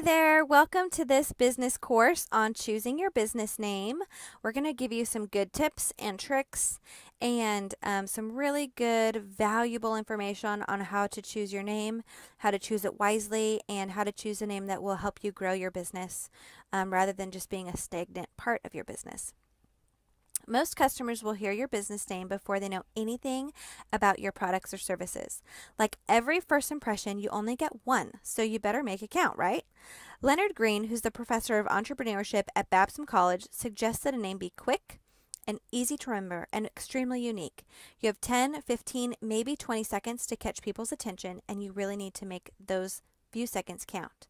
Hey there, welcome to this business course on choosing your business name. We're going to give you some good tips and tricks and some really good, valuable information on how to choose your name, how to choose it wisely, and how to choose a name that will help you grow your business rather than just being a stagnant part of your business. Most customers will hear your business name before they know anything about your products or services. Like every first impression, you only get one, so you better make it count, right? Leonard Green, who's the professor of entrepreneurship at Babson College, suggests that a name be quick and easy to remember and extremely unique. You have 10, 15, maybe 20 seconds to catch people's attention, and you really need to make those few seconds count.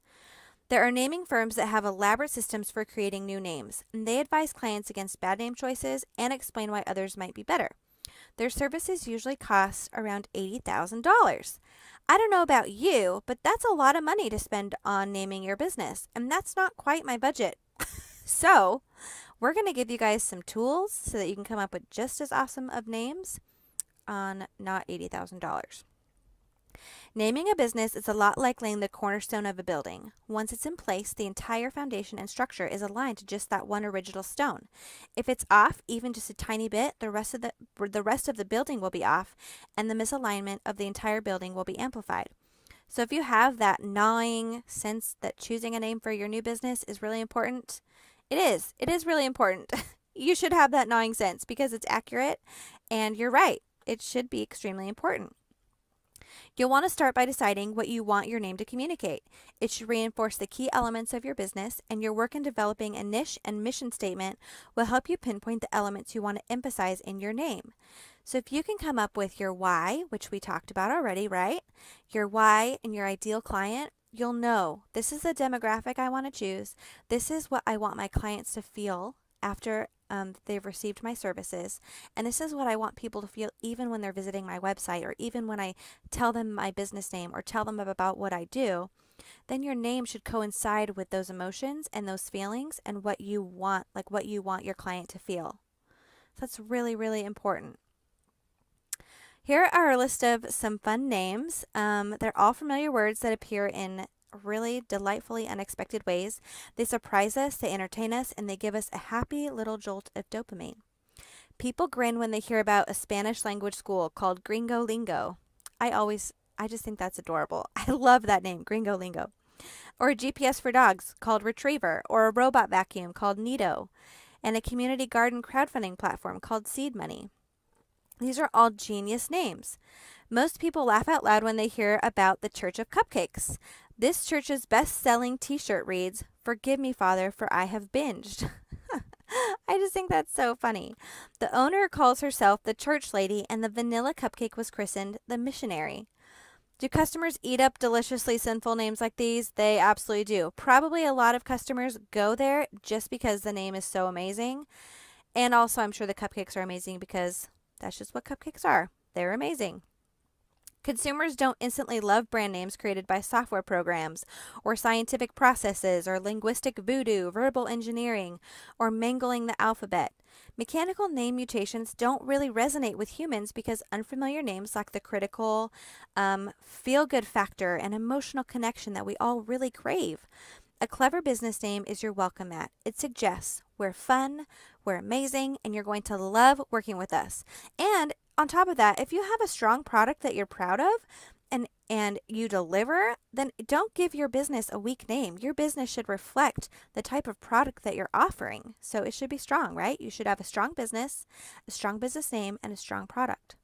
There are naming firms that have elaborate systems for creating new names, and they advise clients against bad name choices and explain why others might be better. Their services usually cost around $80,000. I don't know about you, but that's a lot of money to spend on naming your business, and that's not quite my budget. So, we're going to give you guys some tools so that you can come up with just as awesome of names on not $80,000. Naming a business is a lot like laying the cornerstone of a building. Once it's in place, the entire foundation and structure is aligned to just that one original stone. If it's off even just a tiny bit, the rest of the building will be off, and the misalignment of the entire building will be amplified. So if you have that gnawing sense that choosing a name for your new business is really important, it is really important. You should have that gnawing sense because it's accurate, and you're right. It should be extremely important. You'll want to start by deciding what you want your name to communicate. It should reinforce the key elements of your business, and your work in developing a niche and mission statement will help you pinpoint the elements you want to emphasize in your name. So if you can come up with your why, which we talked about already, right? Your why and your ideal client, you'll know this is the demographic I want to choose. This is what I want my clients to feel after they've received my services. And this is what I want people to feel even when they're visiting my website or even when I tell them my business name or tell them about what I do. Then your name should coincide with those emotions and those feelings and what you want, like what you want your client to feel. So that's really, really important. Here are a list of some fun names. They're all familiar words that appear in really delightfully unexpected ways. They surprise us, they entertain us, and they give us a happy little jolt of dopamine. People grin when they hear about a Spanish language school called Gringo Lingo. I just think that's adorable. I love that name, Gringo Lingo. Or a GPS for dogs called Retriever, or a robot vacuum called Nido, and a community garden crowdfunding platform called Seed Money. These are all genius names. Most people laugh out loud when they hear about the Church of Cupcakes. This church's best-selling t-shirt reads, "Forgive me, Father, for I have binged." I just think that's so funny. The owner calls herself the Church Lady, and the vanilla cupcake was christened the Missionary. Do customers eat up deliciously sinful names like these? They absolutely do. Probably a lot of customers go there just because the name is so amazing. And also, I'm sure the cupcakes are amazing because that's just what cupcakes are. They're amazing. Consumers don't instantly love brand names created by software programs or scientific processes or linguistic voodoo, verbal engineering, or mangling the alphabet. Mechanical name mutations don't really resonate with humans because unfamiliar names lack the critical feel-good factor and emotional connection that we all really crave. A clever business name is your welcome mat. It suggests we're fun, we're amazing, and you're going to love working with us. And on top of that, if you have a strong product that you're proud of and you deliver, then don't give your business a weak name. Your business should reflect the type of product that you're offering. So it should be strong, right? You should have a strong business name, and a strong product.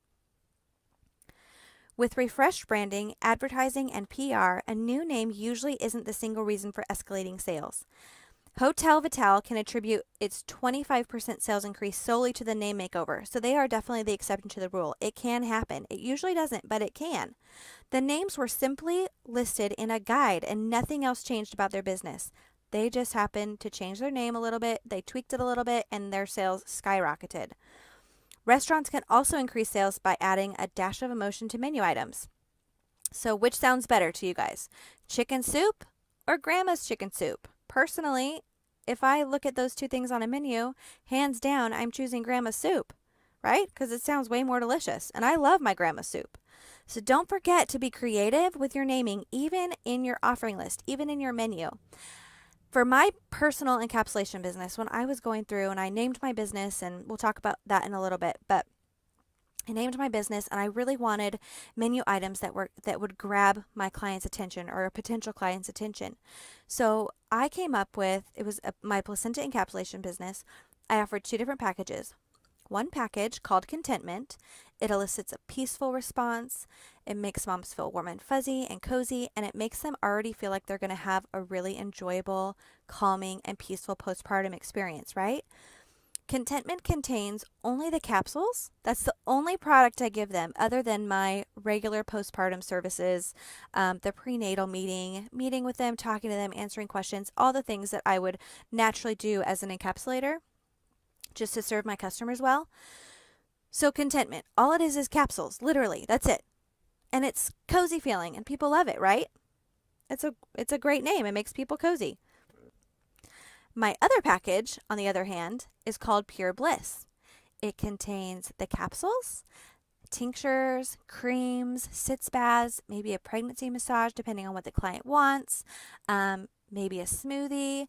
With refreshed branding, advertising, and PR, a new name usually isn't the single reason for escalating sales. Hotel Vital can attribute its 25% sales increase solely to the name makeover, so they are definitely the exception to the rule. It can happen. It usually doesn't, but it can. The names were simply listed in a guide and nothing else changed about their business. They just happened to change their name a little bit, they tweaked it a little bit, and their sales skyrocketed. Restaurants can also increase sales by adding a dash of emotion to menu items. So which sounds better to you guys? Chicken soup or Grandma's chicken soup? Personally, if I look at those two things on a menu, hands down, I'm choosing Grandma's soup, right? Because it sounds way more delicious. And I love my grandma's soup. So don't forget to be creative with your naming, even in your offering list, even in your menu. For my personal encapsulation business, when I was going through and I named my business, and we'll talk about that in a little bit, but I named my business and I really wanted menu items that would grab my client's attention or a potential client's attention. So I came up with, my placenta encapsulation business. I offered two different packages. One package called Contentment. It elicits a peaceful response. It makes moms feel warm and fuzzy and cozy, and it makes them already feel like they're going to have a really enjoyable, calming, and peaceful postpartum experience, right? Contentment contains only the capsules. That's the only product I give them other than my regular postpartum services, the prenatal meeting with them, talking to them, answering questions, all the things that I would naturally do as an encapsulator just to serve my customers well. So Contentment, all it is capsules, literally. That's it. And it's cozy feeling and people love it, right? It's a great name. It makes people cozy. My other package, on the other hand, is called Pure Bliss. It contains the capsules, tinctures, creams, sitz baths, maybe a pregnancy massage depending on what the client wants, maybe a smoothie.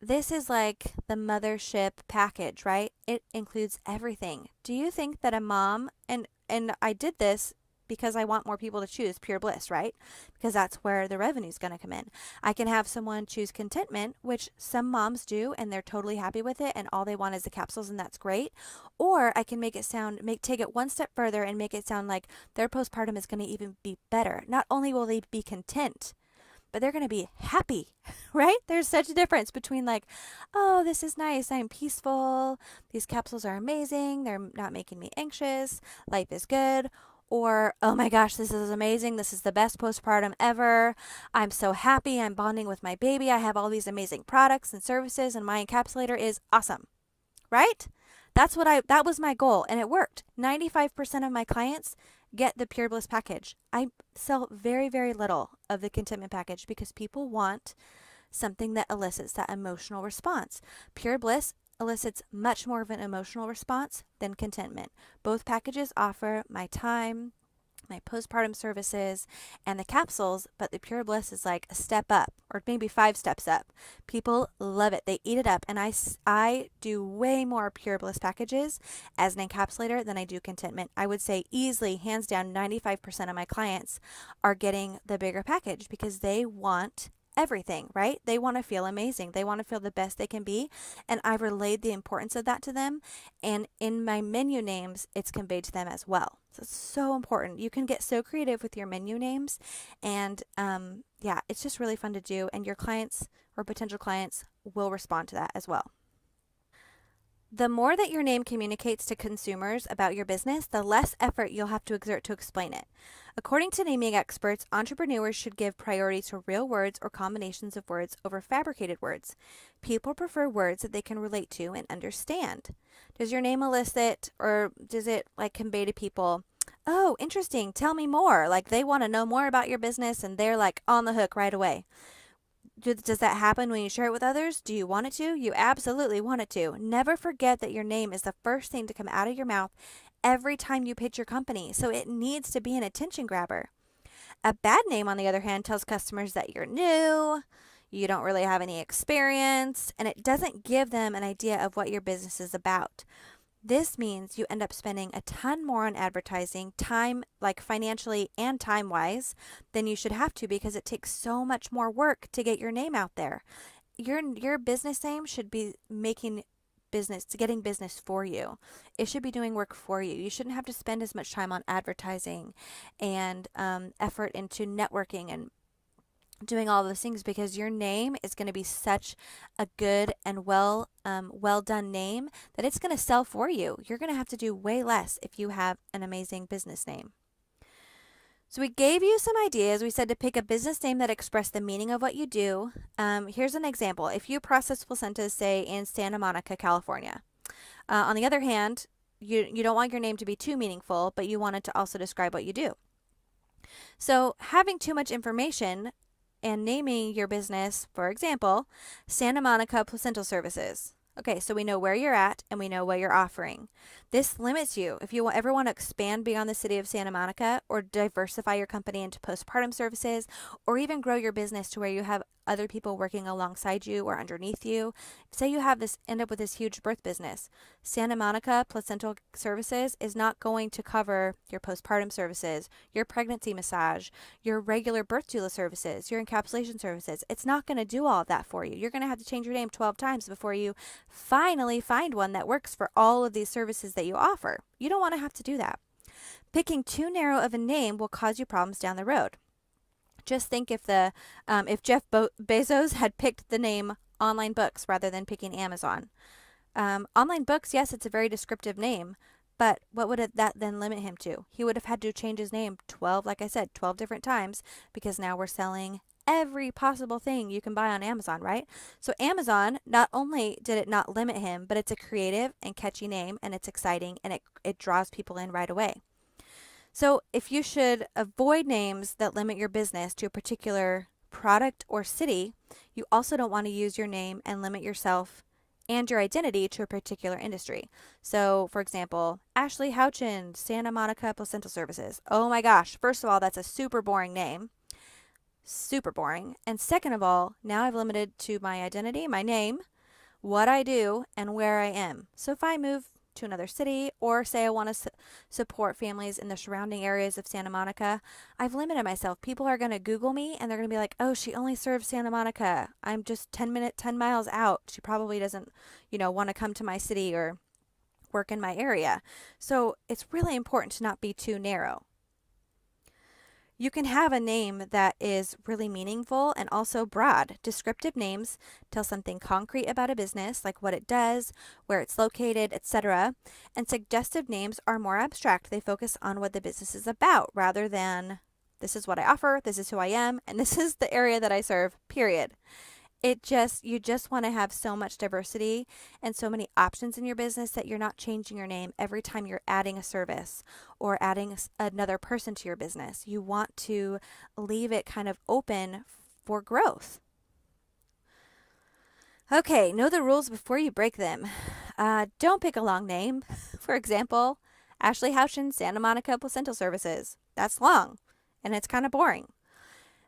This is like the mothership package, right? It includes everything. Do you think that a mom, and I did this because I want more people to choose Pure Bliss, right? Because that's where the revenue is going to come in. I can have someone choose Contentment, which some moms do, and they're totally happy with it, and all they want is the capsules, and that's great. Or I can take it one step further and make it sound like their postpartum is going to even be better. Not only will they be content, but they're going to be happy, right? There's such a difference between like, oh, this is nice. I'm peaceful. These capsules are amazing. They're not making me anxious. Life is good. Or, oh my gosh, this is amazing. This is the best postpartum ever. I'm so happy. I'm bonding with my baby. I have all these amazing products and services, and my encapsulator is awesome, right? That was my goal, and it worked. 95% of my clients get the Pure Bliss package. I sell very, very little of the Contentment package because people want something that elicits that emotional response. Pure Bliss elicits much more of an emotional response than Contentment. Both packages offer my time, my postpartum services, and the capsules, but the Pure Bliss is like a step up, or maybe 5 steps up. People love it. They eat it up, and I do way more Pure Bliss packages as an encapsulator than I do Contentment. I would say easily, hands down, 95% of my clients are getting the bigger package because they want everything, right? They want to feel amazing. They want to feel the best they can be. And I've relayed the importance of that to them. And in my menu names, it's conveyed to them as well. So it's so important. You can get so creative with your menu names. And yeah, it's just really fun to do. And your clients or potential clients will respond to that as well. The more that your name communicates to consumers about your business, the less effort you'll have to exert to explain it. According to naming experts, entrepreneurs should give priority to real words or combinations of words over fabricated words. People prefer words that they can relate to and understand. Does your name elicit, or does it like convey to people, oh, interesting, tell me more? Like they want to know more about your business and they're like on the hook right away. Does that happen when you share it with others? Do you want it to? You absolutely want it to. Never forget that your name is the first thing to come out of your mouth every time you pitch your company, so it needs to be an attention grabber. A bad name, on the other hand, tells customers that you're new, you don't really have any experience, and it doesn't give them an idea of what your business is about. This means you end up spending a ton more on advertising, time, like financially and time-wise, than you should have to because it takes so much more work to get your name out there. Your business name should be getting business for you. It should be doing work for you. You shouldn't have to spend as much time on advertising and effort into networking and doing all those things because your name is going to be such a good and well done name that it's going to sell for you. You're going to have to do way less if you have an amazing business name. So we gave you some ideas. We said to pick a business name that expressed the meaning of what you do. Here's an example. If you process placentas, say in Santa Monica, California. On the other hand, you don't want your name to be too meaningful, but you want it to also describe what you do. So having too much information and naming your business, for example, Santa Monica Placental Services. Okay, so we know where you're at and we know what you're offering. This limits you. If you ever want to expand beyond the city of Santa Monica or diversify your company into postpartum services or even grow your business to where you have other people working alongside you or underneath you. Say you have this end up with this huge birth business. Santa Monica Placental Services is not going to cover your postpartum services, your pregnancy massage, your regular birth doula services, your encapsulation services. It's not going to do all of that for you. You're going to have to change your name 12 times before you finally find one that works for all of these services that you offer. You don't want to have to do that. Picking too narrow of a name will cause you problems down the road. Just think if Jeff Bezos had picked the name Online Books rather than picking Amazon. Online Books, yes, it's a very descriptive name, but what would that then limit him to? He would have had to change his name 12, like I said, 12 different times because now we're selling every possible thing you can buy on Amazon, right? So Amazon, not only did it not limit him, but it's a creative and catchy name and it's exciting and it draws people in right away. So if you should avoid names that limit your business to a particular product or city, you also don't want to use your name and limit yourself and your identity to a particular industry. So, for example, Ashley Houchin, Santa Monica Placental Services. Oh my gosh, first of all, that's a super boring name. Super boring. And second of all, now I've limited to my identity, my name, what I do, and where I am. So if I move to another city or say I want to support families in the surrounding areas of Santa Monica, I've limited myself. People are going to Google me and they're going to be like, oh, she only serves Santa Monica. I'm just 10 miles out. She probably doesn't, want to come to my city or work in my area. So it's really important to not be too narrow. You can have a name that is really meaningful and also broad. Descriptive names tell something concrete about a business, like what it does, where it's located, etc. And suggestive names are more abstract. They focus on what the business is about rather than this is what I offer, this is who I am, and this is the area that I serve, period. You just want to have so much diversity and so many options in your business that you're not changing your name every time you're adding a service or adding another person to your business. You want to leave it kind of open for growth. Okay, know the rules before you break them. Don't pick a long name. For example, Ashley Houchin, Santa Monica Placental Services. That's long and it's kind of boring.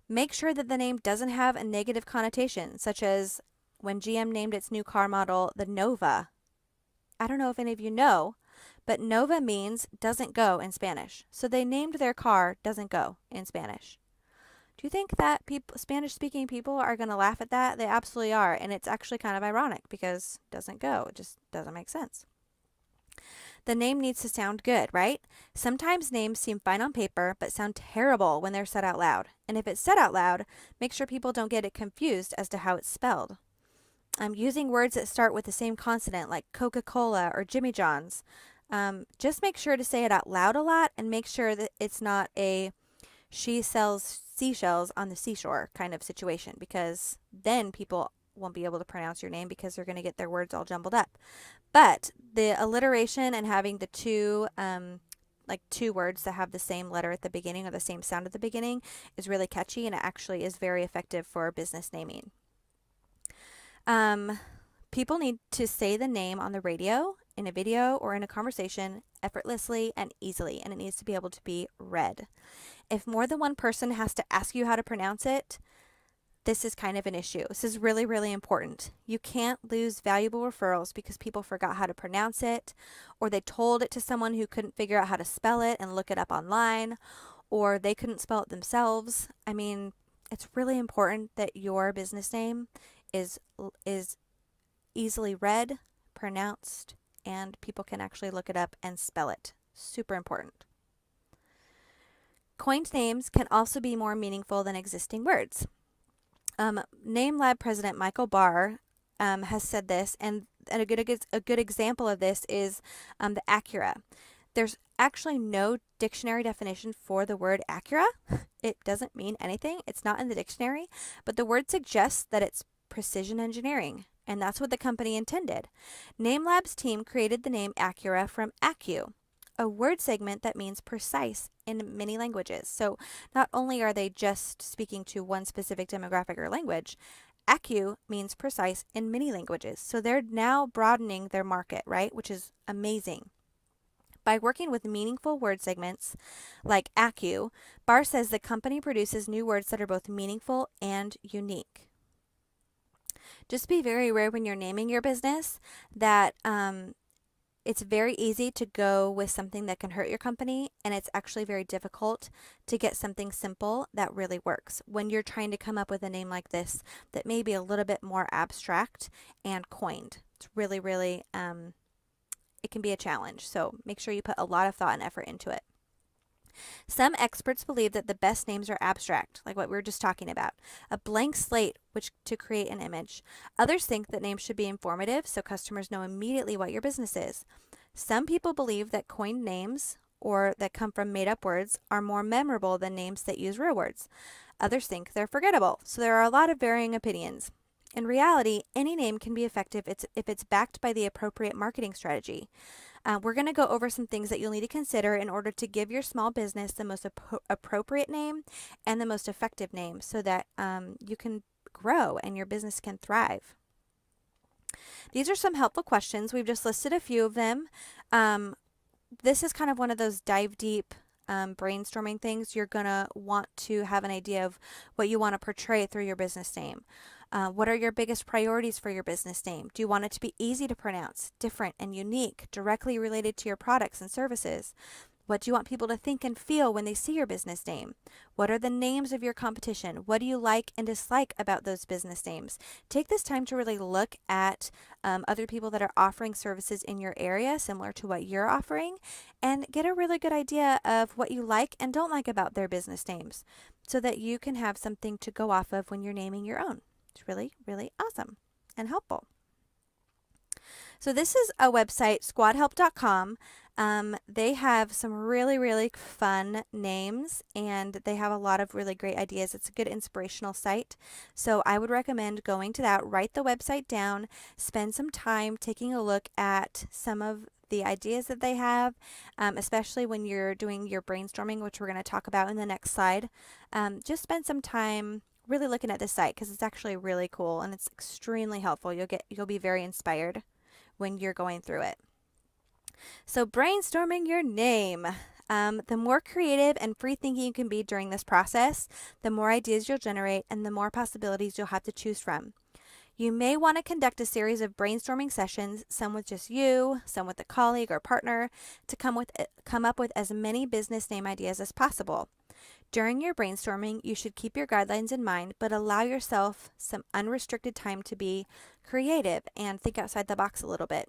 Make sure that the name doesn't have a negative connotation, such as when GM named its new car model the Nova. I don't know if any of you know, but Nova means doesn't go in Spanish. So they named their car doesn't go in Spanish. Do you think that Spanish-speaking people are going to laugh at that? They absolutely are, and it's actually kind of ironic because doesn't go. It just doesn't make sense. The name needs to sound good, right? Sometimes names seem fine on paper, but sound terrible when they're said out loud. And if it's said out loud, make sure people don't get it confused as to how it's spelled. Using words that start with the same consonant, like Coca-Cola or Jimmy John's. Just make sure to say it out loud a lot and make sure that it's not a she sells seashells on the seashore kind of situation, because then people won't be able to pronounce your name because they're going to get their words all jumbled up. But the alliteration and having the two words that have the same letter at the beginning or the same sound at the beginning is really catchy, and it actually is very effective for business naming. People need to say the name on the radio, in a video, or in a conversation effortlessly and easily, and it needs to be able to be read. If more than one person has to ask you how to pronounce it, this is kind of an issue. This is really, really important. You can't lose valuable referrals because people forgot how to pronounce it, or they told it to someone who couldn't figure out how to spell it and look it up online, or they couldn't spell it themselves. I mean, it's really important that your business name is easily read, pronounced, and people can actually look it up and spell it. Super important. Coined names can also be more meaningful than existing words. NameLab president Michael Barr has said this, and a good example of this is the Acura. There's actually no dictionary definition for the word Acura. It doesn't mean anything. It's not in the dictionary, but the word suggests that it's precision engineering, and that's what the company intended. NameLab's team created the name Acura from Acu, a word segment that means precise in many languages. So not only are they just speaking to one specific demographic or language, Accu means precise in many languages. So they're now broadening their market, right? Which is amazing. By working with meaningful word segments like Accu, Barr says the company produces new words that are both meaningful and unique. Just be very aware when you're naming your business that it's very easy to go with something that can hurt your company, and it's actually very difficult to get something simple that really works when you're trying to come up with a name like this that may be a little bit more abstract and coined. It's really, really it can be a challenge. So make sure you put a lot of thought and effort into it. Some experts believe that the best names are abstract, like what we were just talking about, a blank slate which to create an image. Others think that names should be informative so customers know immediately what your business is. Some people believe that coined names or that come from made-up words are more memorable than names that use real words. Others think they're forgettable. So there are a lot of varying opinions. In reality, any name can be effective if it's backed by the appropriate marketing strategy. We're going to go over some things that you'll need to consider in order to give your small business the most appropriate name and the most effective name so that you can grow and your business can thrive. These are some helpful questions. We've just listed a few of them. This is kind of one of those dive deep brainstorming things. You're going to want to have an idea of what you want to portray through your business name. What are your biggest priorities for your business name? Do you want it to be easy to pronounce, different and unique, directly related to your products and services? What do you want people to think and feel when they see your business name? What are the names of your competition? What do you like and dislike about those business names? Take this time to really look at other people that are offering services in your area similar to what you're offering and get a really good idea of what you like and don't like about their business names so that you can have something to go off of when you're naming your own. It's really, really awesome and helpful. So this is a website, squadhelp.com. They have some really, really fun names and they have a lot of really great ideas. It's a good inspirational site. So I would recommend going to that, write the website down, spend some time taking a look at some of the ideas that they have, especially when you're doing your brainstorming, which we're going to talk about in the next slide. Just spend some time really looking at this site because it's actually really cool and it's extremely helpful. You'll be very inspired when you're going through it. So brainstorming your name. The more creative and free thinking you can be during this process, the more ideas you'll generate and the more possibilities you'll have to choose from. You may want to conduct a series of brainstorming sessions, some with just you, some with a colleague or partner, to come up with as many business name ideas as possible. During your brainstorming, you should keep your guidelines in mind, but allow yourself some unrestricted time to be creative and think outside the box a little bit.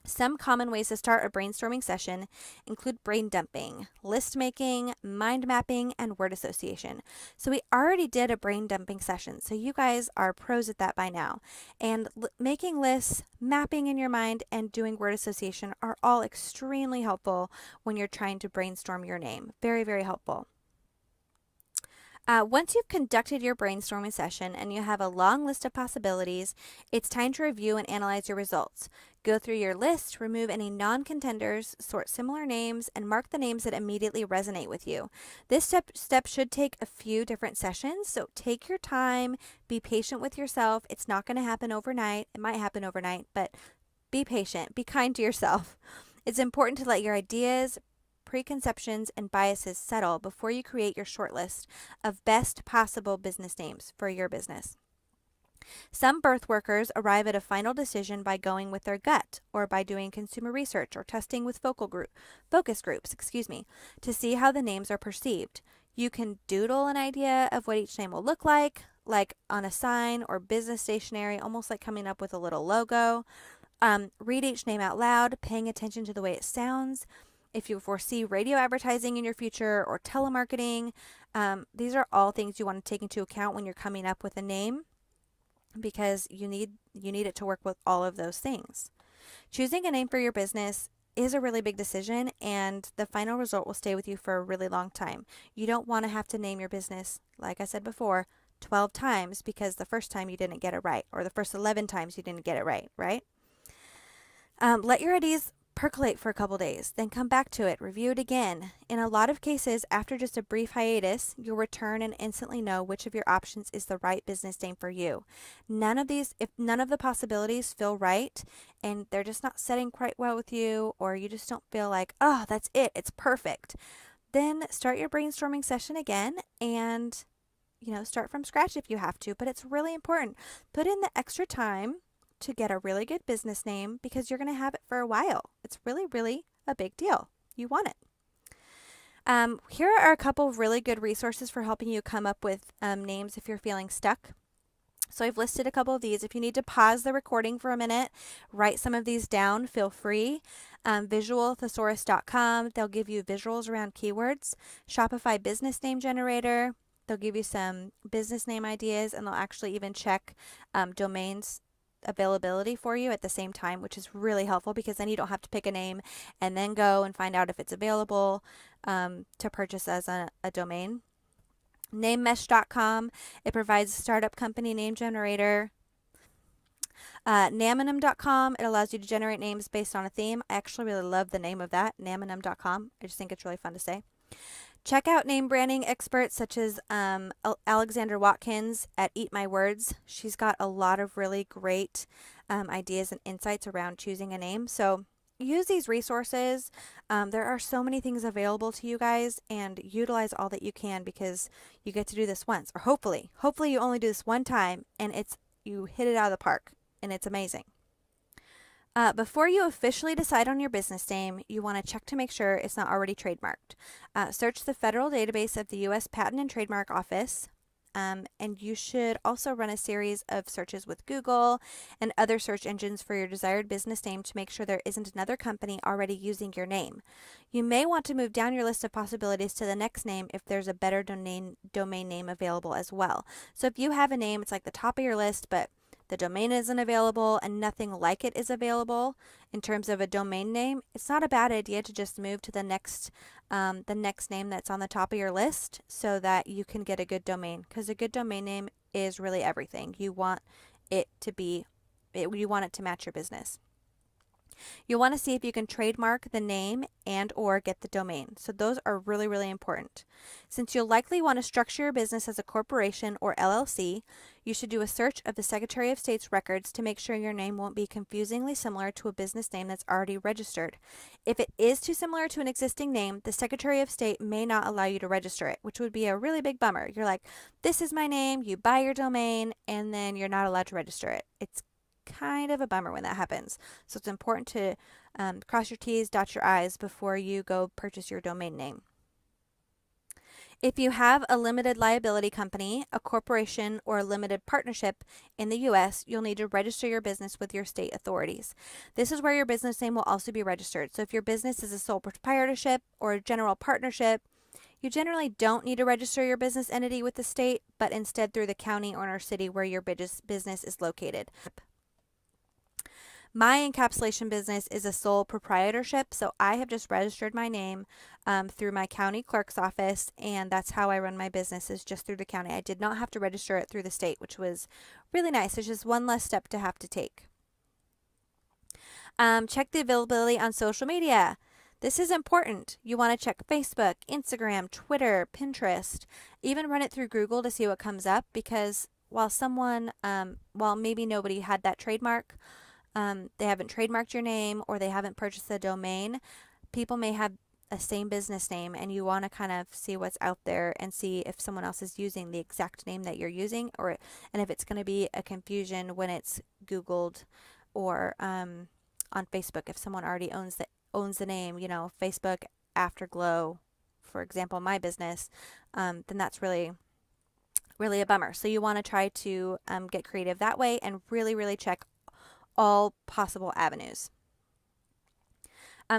Some common ways to start a brainstorming session include brain dumping, list making, mind mapping, and word association. So we already did a brain dumping session, so you guys are pros at that by now. And making lists, mapping in your mind, and doing word association are all extremely helpful when you're trying to brainstorm your name. Very, very helpful. Once you've conducted your brainstorming session and you have a long list of possibilities, it's time to review and analyze your results. Go through your list, remove any non-contenders, sort similar names, and mark the names that immediately resonate with you. This step should take a few different sessions, so take your time, be patient with yourself. It's not going to happen overnight. It might happen overnight, but be patient, be kind to yourself. It's important to let your ideas, preconceptions, and biases settle before you create your short list of best possible business names for your business. Some birth workers arrive at a final decision by going with their gut or by doing consumer research or testing with focus groups, to see how the names are perceived. You can doodle an idea of what each name will look like on a sign or business stationery, almost like coming up with a little logo. Read each name out loud, paying attention to the way it sounds. If you foresee radio advertising in your future or telemarketing, these are all things you want to take into account when you're coming up with a name because you need it to work with all of those things. Choosing a name for your business is a really big decision, and the final result will stay with you for a really long time. You don't want to have to name your business, like I said before, 12 times because the first time you didn't get it right, or the first 11 times you didn't get it right, right? Let your ideas percolate for a couple days, then come back to it, review it again. In a lot of cases, after just a brief hiatus, you'll return and instantly know which of your options is the right business name for you. If none of the possibilities feel right and they're just not setting quite well with you, or you just don't feel like, oh, that's it, it's perfect, then start your brainstorming session again and start from scratch if you have to. But it's really important. Put in the extra time to get a really good business name because you're going to have it for a while. It's really, really a big deal. You want it. Here are a couple of really good resources for helping you come up with names if you're feeling stuck. So I've listed a couple of these. If you need to pause the recording for a minute, write some of these down, feel free. Visualthesaurus.com, they'll give you visuals around keywords. Shopify Business Name Generator, they'll give you some business name ideas, and they'll actually even check domains availability for you at the same time, which is really helpful because then you don't have to pick a name and then go and find out if it's available to purchase as a domain. Namemesh.com, it provides a startup company name generator. Naminum.com, it allows you to generate names based on a theme. I actually really love the name of that, naminum.com. I just think it's really fun to say. Check out name branding experts such as Alexandra Watkins at Eat My Words. She's got a lot of really great ideas and insights around choosing a name. So use these resources. There are so many things available to you guys, and utilize all that you can because you get to do this once, or hopefully you only do this one time and you hit it out of the park and it's amazing. Before you officially decide on your business name, you want to check to make sure it's not already trademarked. Search the federal database of the U.S. Patent and Trademark Office, and you should also run a series of searches with Google and other search engines for your desired business name to make sure there isn't another company already using your name. You may want to move down your list of possibilities to the next name if there's a better domain name available as well. So if you have a name, it's like the top of your list, but the domain isn't available and nothing like it is available in terms of a domain name, it's not a bad idea to just move to the next name that's on the top of your list so that you can get a good domain, because a good domain name is really everything. You want it to match your business. You'll want to see if you can trademark the name and or get the domain. So those are really, really important. Since you'll likely want to structure your business as a corporation or LLC, you should do a search of the Secretary of State's records to make sure your name won't be confusingly similar to a business name that's already registered. If it is too similar to an existing name, the Secretary of State may not allow you to register it, which would be a really big bummer. You're like, this is my name, you buy your domain, and then you're not allowed to register it. It's kind of a bummer when that happens. So it's important to cross your T's, dot your I's before you go purchase your domain name. If you have a limited liability company, a corporation, or a limited partnership in the U.S., you'll need to register your business with your state authorities. This is where your business name will also be registered. So if your business is a sole proprietorship or a general partnership, you generally don't need to register your business entity with the state, but instead through the county or city where your business is located. My encapsulation business is a sole proprietorship, so I have just registered my name through my county clerk's office, and that's how I run my business, is just through the county. I did not have to register it through the state, which was really nice. It's just one less step to have to take. Check the availability on social media. This is important. You want to check Facebook, Instagram, Twitter, Pinterest, even run it through Google to see what comes up, because while maybe nobody had that trademark, they haven't trademarked your name, or they haven't purchased the domain, people may have a same business name, and you want to kind of see what's out there and see if someone else is using the exact name that you're using, and if it's going to be a confusion when it's Googled or on Facebook. If someone already owns the name, Facebook Afterglow, for example, my business, then that's really a bummer. So you want to try to get creative that way and really, really check all possible avenues.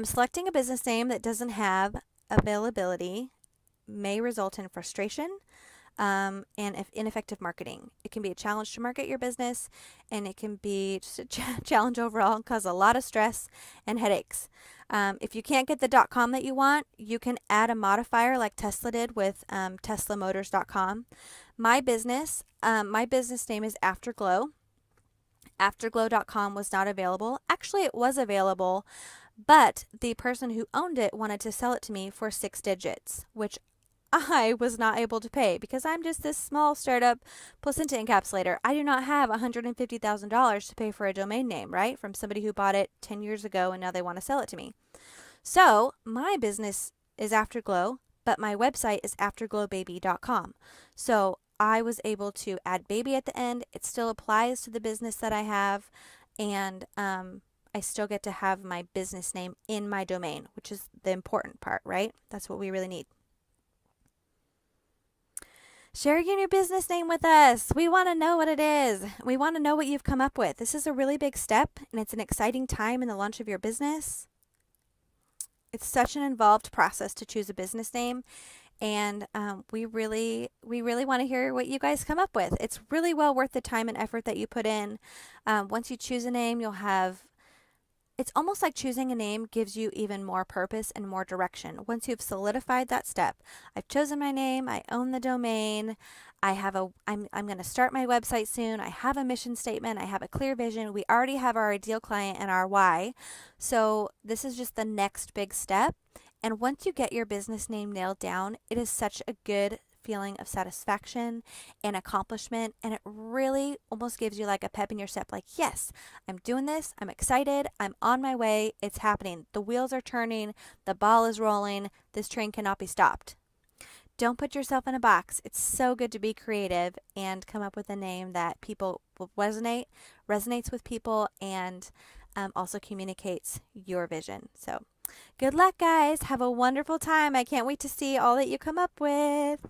Selecting a business name that doesn't have availability may result in frustration and ineffective marketing. It can be a challenge to market your business, and it can be just a challenge overall and cause a lot of stress and headaches. If you can't get the .com that you want, you can add a modifier like Tesla did with teslamotors.com. My business name is Afterglow. Afterglow.com was not available. Actually, it was available, But the person who owned it wanted to sell it to me for 6 digits, which I was not able to pay because I'm just this small startup placenta encapsulator. I do not have $150,000 to pay for a domain name, right? From somebody who bought it 10 years ago and now they want to sell it to me. So my business is Afterglow, but my website is afterglowbaby.com. So I was able to add baby at the end. It still applies to the business that I have, and I still get to have my business name in my domain, which is the important part, right? That's what we really need. Share your new business name with us. We want to know what it is. We want to know what you've come up with. This is a really big step, and it's an exciting time in the launch of your business. It's such an involved process to choose a business name, and we really want to hear what you guys come up with. It's really well worth the time and effort that you put in. Once you choose a name, you'll have it's almost like choosing a name gives you even more purpose and more direction. Once you've solidified that step, I've chosen my name, I own the domain, I'm going to start my website soon, I have a mission statement, I have a clear vision, we already have our ideal client and our why. So this is just the next big step. And once you get your business name nailed down, it is such a good feeling of satisfaction and accomplishment, and it really almost gives you like a pep in your step, like, yes, I'm doing this, I'm excited, I'm on my way, it's happening, the wheels are turning, the ball is rolling, this train cannot be stopped. Don't put yourself in a box. It's so good to be creative and come up with a name that people will resonates with people, and also communicates your vision. So good luck, guys. Have a wonderful time. I can't wait to see all that you come up with.